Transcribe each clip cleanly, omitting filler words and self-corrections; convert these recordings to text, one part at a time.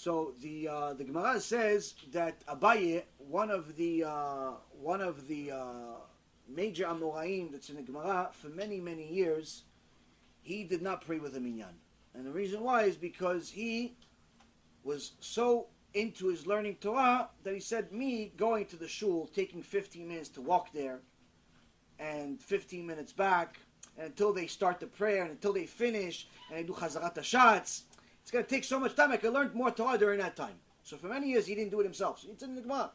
So the Gemara says that Abaye, one of the major Amoraim that's in the Gemara, for many, many years, he did not pray with a Minyan. And the reason why is because he was so into his learning Torah that he said, me going to the shul, taking 15 minutes to walk there, and 15 minutes back, and until they start the prayer, and until they finish, and they do Chazarat HaShatz, it's going to take so much time, I could learn more Torah during that time. So for many years, he didn't do it himself. So it's in the Gemara.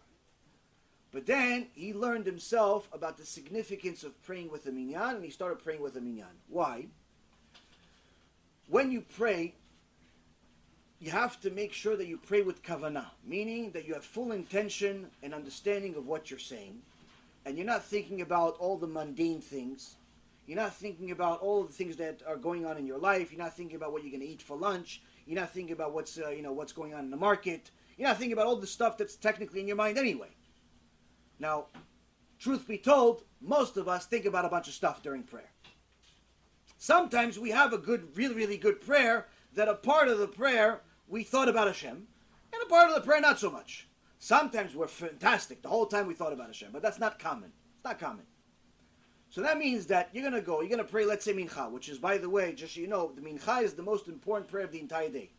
But then, he learned himself about the significance of praying with a Minyan, and he started praying with a Minyan. Why? When you pray, you have to make sure that you pray with kavanah, meaning that you have full intention and understanding of what you're saying, and you're not thinking about all the mundane things. You're not thinking about all the things that are going on in your life. You're not thinking about what you're going to eat for lunch. You're not thinking about what's going on in the market. You're not thinking about all the stuff that's technically in your mind anyway. Now, truth be told, most of us think about a bunch of stuff during prayer. Sometimes we have a good, really, really good prayer that a part of the prayer we thought about Hashem, and a part of the prayer not so much. Sometimes we're fantastic. The whole time we thought about Hashem, but that's not common. It's not common. So that means that you're going to pray, let's say Mincha, which is, by the way, just so you know, the Mincha is the most important prayer of the entire day.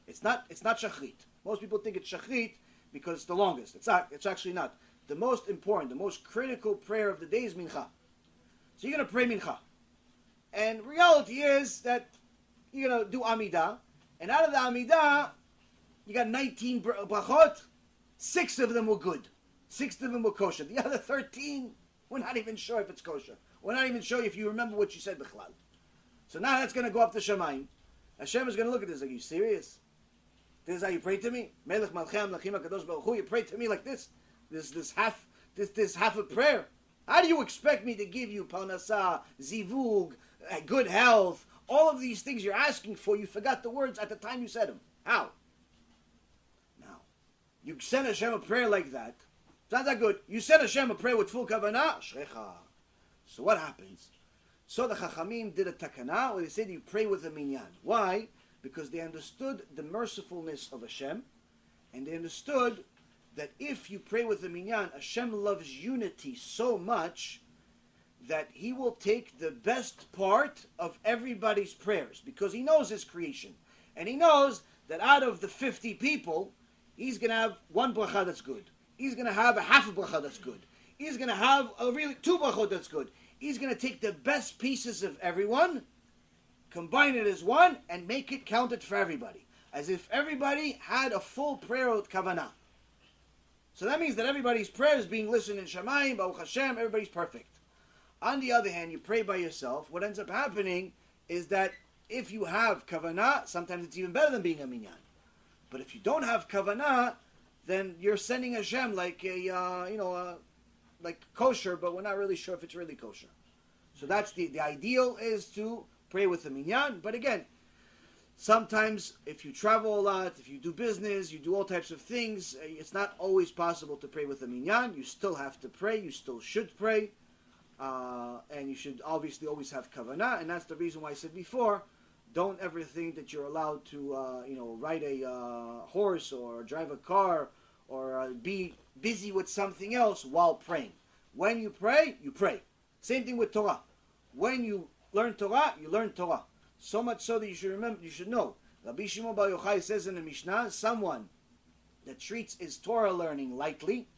It's not Shachrit. Most people think it's Shachrit because it's the longest. It's not. It's actually not. The most important, the most critical prayer of the day is Mincha. So you're going to pray Mincha. And reality is that you're going to do Amidah, and out of the Amidah, you got 19 brachot, 6 of them were good. 6 of them were kosher. The other 13, we're not even sure if it's kosher. We're not even sure if you remember what you said b'chlal. So now that's going to go up to Shamayim. Hashem is going to look at this like, are you serious? This is how you pray to me? Melech Malchem Lachim HaKadosh Baruch Hu, you pray to me like this? This half a prayer? How do you expect me to give you parnasah, zivug, good health, all of these things you're asking for? You forgot the words at the time you said them. How? Now, you send Hashem a prayer like that. It's not that good. You send Hashem a prayer with full kavanah. Shrecha. So what happens? So the Chachamim did a takana where they said you pray with a minyan. Why? Because they understood the mercifulness of Hashem, and they understood that if you pray with a minyan, Hashem loves unity so much that He will take the best part of everybody's prayers, because He knows His creation. And He knows that out of the 50 people, He's going to have one bracha that's good. He's going to have a half a bracha that's good. He's going to have a really 2 brachot that's good. He's going to take the best pieces of everyone, combine it as one, and make it counted for everybody. As if everybody had a full prayer with kavanah. So that means that everybody's prayer is being listened in Shamayim, Baruch Hashem, everybody's perfect. On the other hand, you pray by yourself, what ends up happening is that if you have kavanah, sometimes it's even better than being a minyan. But if you don't have kavanah, then you're sending Hashem like like kosher, but we're not really sure if it's really kosher. So that's the ideal is to pray with a minyan. But again, sometimes if you travel a lot, if you do business, you do all types of things, it's not always possible to pray with a minyan. You still have to pray. You still should pray. And you should obviously always have kavanah. And that's the reason why I said before, don't ever think that you're allowed to ride a horse or drive a car or be busy with something else while praying. When you pray, you pray. Same thing with Torah. When you learn Torah, you learn Torah. So much so that you should remember, you should know. Rabbi Shimon Bar Yochai says in the Mishnah, someone that treats his Torah learning lightly,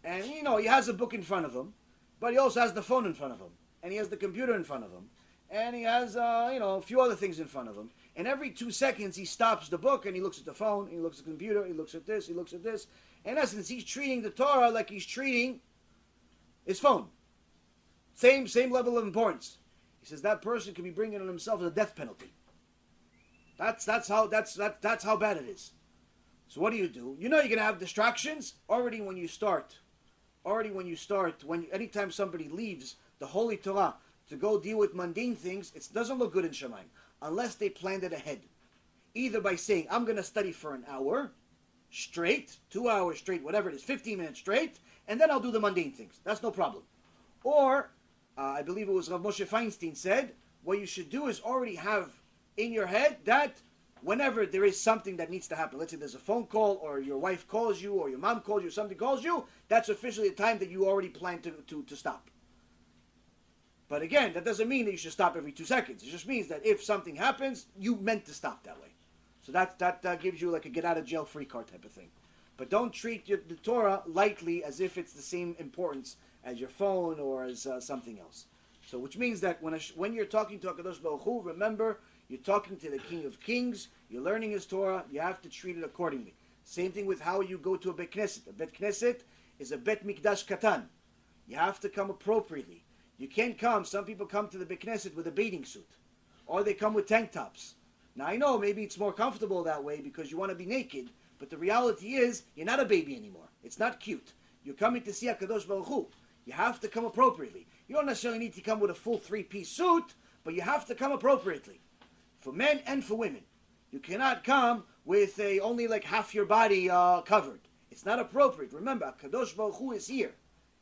and he has a book in front of him, but he also has the phone in front of him, and he has the computer in front of him, and he has a few other things in front of him. And every 2 seconds he stops the book and he looks at the phone, he looks at the computer, he looks at this, he looks at this. In essence, he's treating the Torah like he's treating his phone. Same level of importance. He says that person can be bringing on himself the death penalty. That's how bad it is. So what do? You're gonna have distractions already when you start. Anytime somebody leaves the Holy Torah to go deal with mundane things, it doesn't look good in Shamayim unless they planned it ahead. Either by saying, I'm going to study for an hour straight, 2 hours straight, whatever it is, 15 minutes straight, and then I'll do the mundane things. That's no problem. Or, I believe it was Rav Moshe Feinstein said, what you should do is already have in your head that whenever there is something that needs to happen, let's say there's a phone call, or your wife calls you, or your mom calls you, or something calls you, that's officially a time that you already plan to stop. But again, that doesn't mean that you should stop every 2 seconds. It just means that if something happens, you meant to stop that way. So that gives you like a get out of jail free card type of thing. But don't treat the Torah lightly as if it's the same importance as your phone or as something else. So which means that when you're talking to HaKadosh Baruch Hu, remember, you're talking to the King of Kings, you're learning his Torah, you have to treat it accordingly. Same thing with how you go to a Bet Knesset. A Bet Knesset is a Bet Mikdash Katan. You have to come appropriately. You can't come, some people come to the Bet Knesset with a bathing suit. Or they come with tank tops. Now I know maybe it's more comfortable that way because you want to be naked, but the reality is, you're not a baby anymore. It's not cute. You're coming to see HaKadosh Baruch Hu. You have to come appropriately. You don't necessarily need to come with a full 3-piece suit, but you have to come appropriately. For men and for women. You cannot come with only like half your body covered. It's not appropriate. Remember, HaKadosh Baruch Hu is here.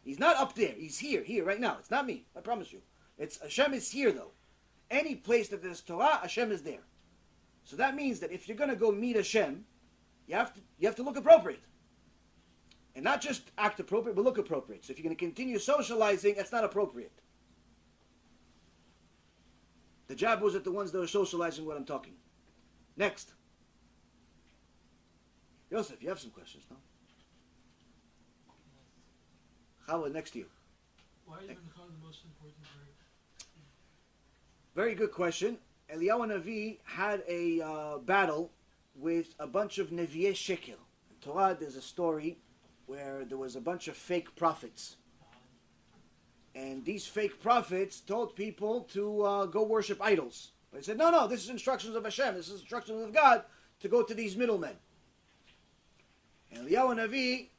He's not up there. He's here, right now. It's not me. I promise you. It's Hashem is here though. Any place that there's Torah, Hashem is there. So that means that if you're going to go meet Hashem, you have to look appropriate. And not just act appropriate, but look appropriate. So if you're going to continue socializing, that's not appropriate. The jab was at the ones that are socializing what I'm talking. Next. Yosef, you have some questions, no? Chava, next to you. Why is Mincha the most important word? Very good question. Eliyahu Navi had a battle with a bunch of Nevi'ei Sheker. In Torah, there's a story where there was a bunch of fake prophets. And these fake prophets told people to go worship idols. But they said, no, this is instructions of Hashem. This is instructions of God to go to these middlemen. And Eliyahu Navi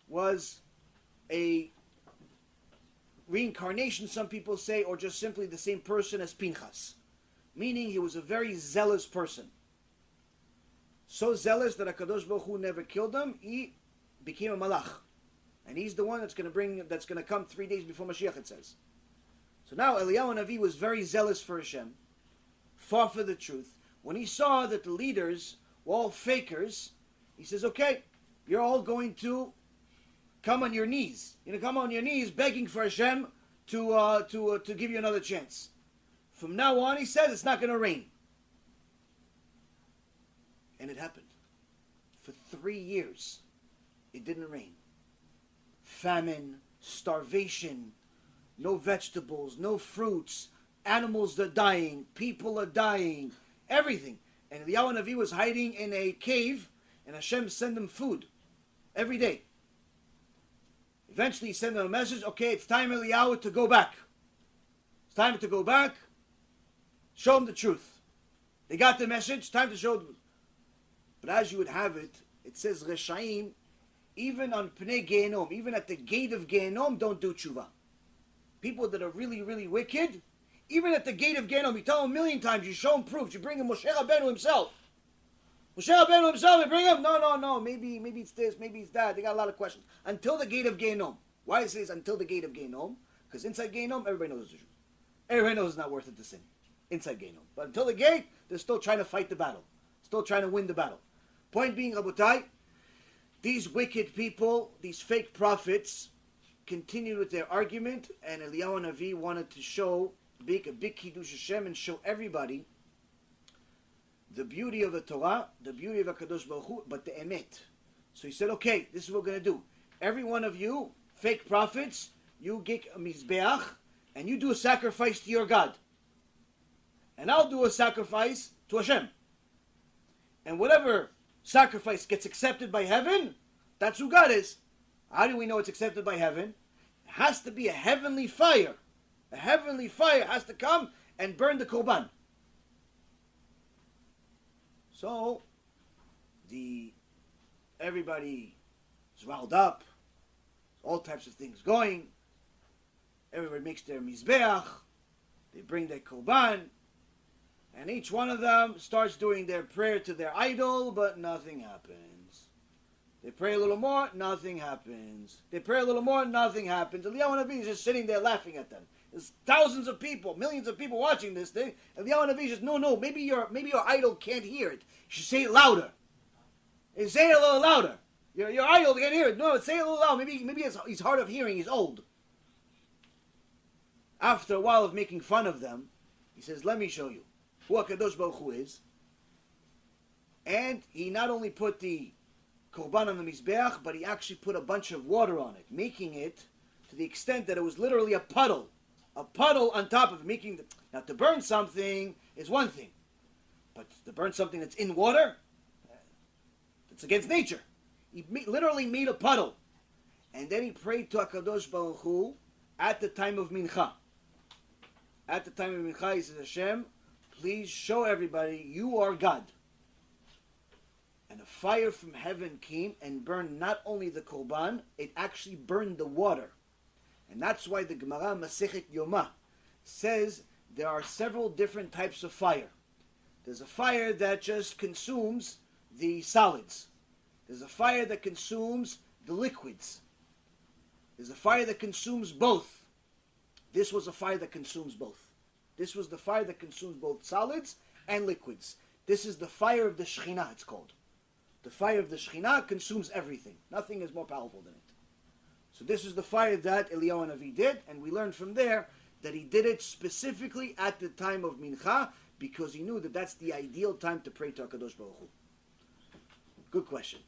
was a reincarnation, some people say, or just simply the same person as Pinchas. Meaning he was a very zealous person. So zealous that HaKadosh Baruch Hu never killed him, he became a malach. And he's the one that's going to come 3 days before Mashiach, it says. So now Eliyahu Navi was very zealous for Hashem, fought for the truth. When he saw that the leaders were all fakers, he says, okay, you're all going to come on your knees. You're going to come on your knees begging for Hashem to give you another chance. From now on, he says, it's not going to rain. And it happened. For 3 years, it didn't rain. Famine, starvation, no vegetables, no fruits, animals are dying, people are dying, everything. And Eliyahu Navi was hiding in a cave, and Hashem sent him food every day. Eventually he sent them a message, okay, it's time, Eliyahu, to go back. It's time to go back. Show them the truth. They got the message, time to show them. But as you would have it, it says, Reshaim, even on Pnei Gehenom, even at the gate of Gehenom, don't do tshuva. People that are really, really wicked, even at the gate of Gehenom, you tell them 1,000,000 times, you show them proof, you bring him Moshe Rabbeinu himself. Moshe Rabbeinu himself, you bring him? No, maybe it's this, maybe it's that. They got a lot of questions. Until the gate of Gehenom. Why it says until the gate of Gehenom? Because inside Gehenom, everybody knows the truth. Everybody knows it's not worth it to sin. Inside Gehenom. But until the gate, they're still trying to fight the battle. Still trying to win the battle. Point being, Rabotai, these wicked people, these fake prophets, continued with their argument, and Eliyahu Navi wanted to show a big Kiddush Hashem and show everybody the beauty of the Torah, the beauty of HaKadosh Baruch Hu, but the emet. So he said, okay, this is what we're going to do. Every one of you, fake prophets, you get a mizbeach, and you do a sacrifice to your God. And I'll do a sacrifice to Hashem. And whatever sacrifice gets accepted by heaven, that's who God is. How do we know it's accepted by heaven? It has to be a heavenly fire. A heavenly fire has to come and burn the korban. So, everybody is riled up, all types of things going. Everybody makes their mizbeach, they bring their korban, and each one of them starts doing their prayer to their idol, but nothing happens. They pray a little more, nothing happens. They pray a little more, nothing happens. Eliyahu Navi is just sitting there laughing at them. There's thousands of people, millions of people watching this thing. Eliyahu Navi says, no, maybe your idol can't hear it. You should say it louder. You say it a little louder. Your idol can't hear it. No, say it a little louder. Maybe he's hard of hearing. He's old. After a while of making fun of them, he says, let me show you who HaKadosh Baruch Hu is. And he not only put the korban on the mizbeach, but he actually put a bunch of water on it, making it to the extent that it was literally a puddle on top of it. Now, to burn something is one thing, but to burn something that's in water, that's against nature. He literally made a puddle, and then he prayed to HaKadosh Baruch Hu at the time of mincha. At the time of mincha, he says, Hashem, please show everybody you are God. And a fire from heaven came and burned not only the korban, it actually burned the water. And that's why the Gemara Masechet Yoma says there are several different types of fire. There's a fire that just consumes the solids. There's a fire that consumes the liquids. There's a fire that consumes both. This was a fire that consumes both. This was the fire that consumes both solids and liquids. This is the fire of the Shekhinah, it's called. The fire of the Shekhinah consumes everything. Nothing is more powerful than it. So this is the fire that Eliyahu Navi did, and we learned from there that he did it specifically at the time of Mincha, because he knew that that's the ideal time to pray to HaKadosh Baruch Hu. Good question.